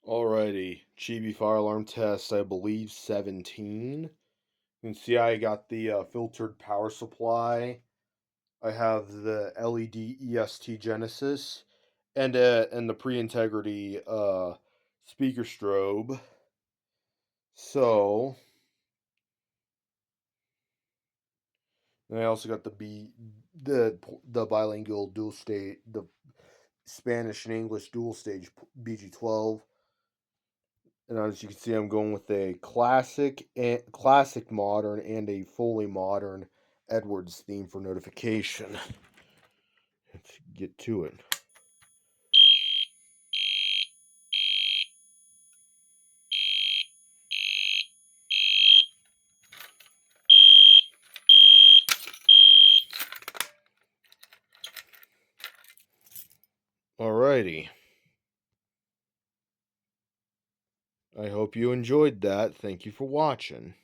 Alrighty, Chibi Fire Alarm Test, I believe 17. You can see I got the filtered power supply. I have the LED EST Genesis and the pre-integrity speaker strobe. So, and I also got the bilingual dual stage, the Spanish and English dual stage BG12. And as you can see, I'm going with a classic modern and a fully modern Edwards theme for notification. Let's get to it. Alrighty. I hope you enjoyed that. Thank you for watching.